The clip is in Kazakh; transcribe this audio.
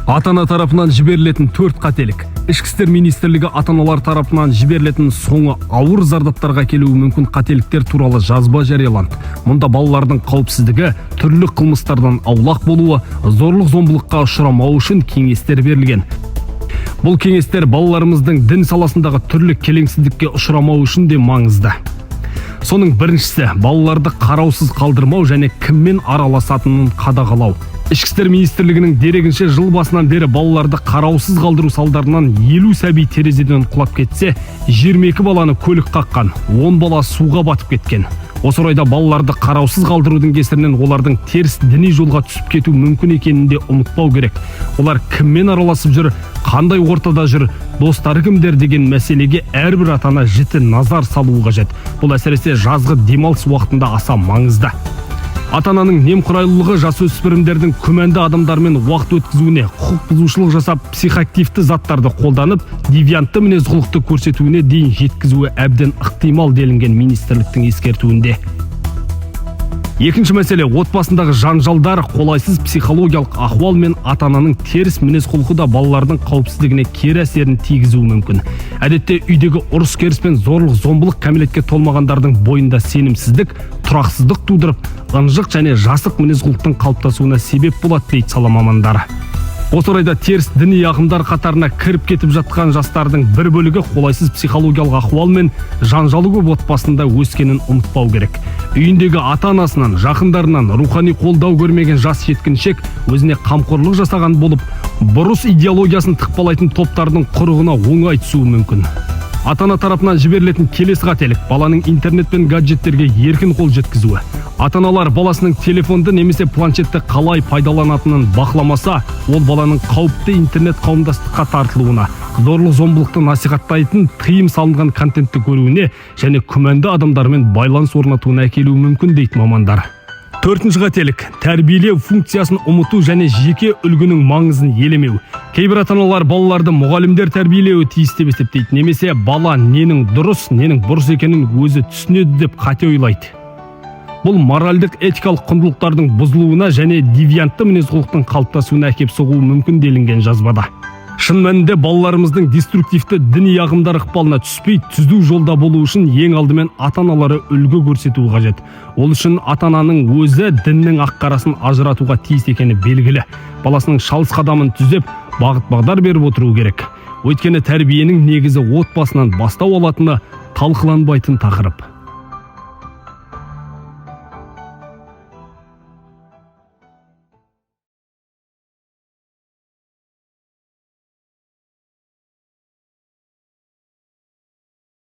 Ата-ана тарапынан жіберілетін 4 қателік. Ішкі істер министрлігі ата-аналар тарапынан жіберілетін соңы ауыр зардаптарға келуі мүмкін қателіктер туралы жазба жарияланды. Мұнда балалардың қауіпсіздігі, түрлі қылмыстардан аулақ болуы, зорлық-зомбылыққа ұшырамау үшін кеңестер берілген. Бұл кеңестер балаларымыздың дін саласындағы түрлі келеңсіздікке ұшырамау үшін де маңызды. Соның біріншісі балаларды қараусыз қалдырмау және кіммен араласатынын қадағалау. Ішкі істер министрлігінің дерегінше жыл басынан бері балаларды қараусыз қалдыру салдарынан 50 сәби терезеден құлап кетсе, 22 баланы көлік қаққан, 10 бала суға батып кеткен. Осы орайда балаларды қараусыз қалдырудың кесірінен олардың теріс діни жолға түсіп кету мүмкін екенін де ұмытпау керек. Олар кіммен араласып жүр, қандай ортада жүр, достары кімдер деген мәселеге әрбір ата-ана жіті назар салуы қажет. Бұл әсіресе жазғы демалыс уақытында аса маңызды. Ата-ананың немқұрайлылығы жасөспірімдердің күмәнді адамдармен уақыт өткізуіне, құқық бұзушылық жасап, психоактивті заттарды қолданып, девиантты мінез-құлықты көрсетуіне дейін жеткізуі әбден ықтимал делінген министрліктің ескертуінде. Екінші мәселе, отбасындағы жанжалдар, қолайсыз психологиялық ахуал мен ата-ананың теріс мінез-құлқы да балалардың қауіпсіздігіне кері әсерін тигізуі мүмкін. Әдетте үйдегі ұрыс-керіс пен зорлық-зомбылық кәмелетке толмағандардың бойында сенімсіздік, тұрақсыздық тудырып, ынжық және жасық мінез-құлықтың қалыптасуына себеп болады дейді сала мамандары. Осы орайда теріс діни ағымдар қатарына кіріп кетіп жатқан жастардың бір бөлігі қолайсыз психологиялық ахуал мен жанжалы көп отбасында өскенін ұмытпау керек. Үйіндегі ата-анасынан, жақындарынан рухани қолдау көрмеген жас жеткіншек өзіне қамқорлық жасаған болып, бұрыс идеологиясын тықпалайтын топтардың құрығына оңай түсуі мүмкін. Ата-ана тарапынан жіберілетін келесі қателік баланың интернет пен гаджеттерге еркін қол жеткізуі. Ата-аналар баласының телефонды немесе планшетті қалай пайдаланатынын бақыламаса, ол баланың қауіпті интернет қауымдастыққа тартылуына, зорлық-зомбылықты насихаттайтын тыйым салынған контентті көруіне және күмәнді адамдармен байланыс орнатуына әкелуі мүмкін дейді мамандар. Төртінші қателік тәрбиелеу функциясын ұмыту және жеке үлгінің маңызын елемеу. Кейбір ата-аналар балаларды мұғалімдер тәрбиелеуі тиіс деп есептейді, немесе бала ненің дұрыс, ненің бұрыс екенін өзі түсінеді деп қате ойлайды. Бұл моральдық этикалық құндылықтардың бұзылуына және девиантты мінез-құлықтың қалыптасуына әкеп соғуы мүмкін делінген жазбада. Шын мәнінде балаларымыздың деструктивті діни ағымдар ықпалына түспей, түзу жолда болу үшін ең алдымен ата-аналары үлгі көрсетуі қажет. Ол үшін ата-ананың өзі діннің ақ-қарасын ажыратуға тиіс екені белгілі. Баласының шалыс қадамын түзеп, бағыт-бағдар беріп отыру керек. Өйткені тәрбиенің негізі отбасынан бастау алатыны талқыланбайтын тақырып.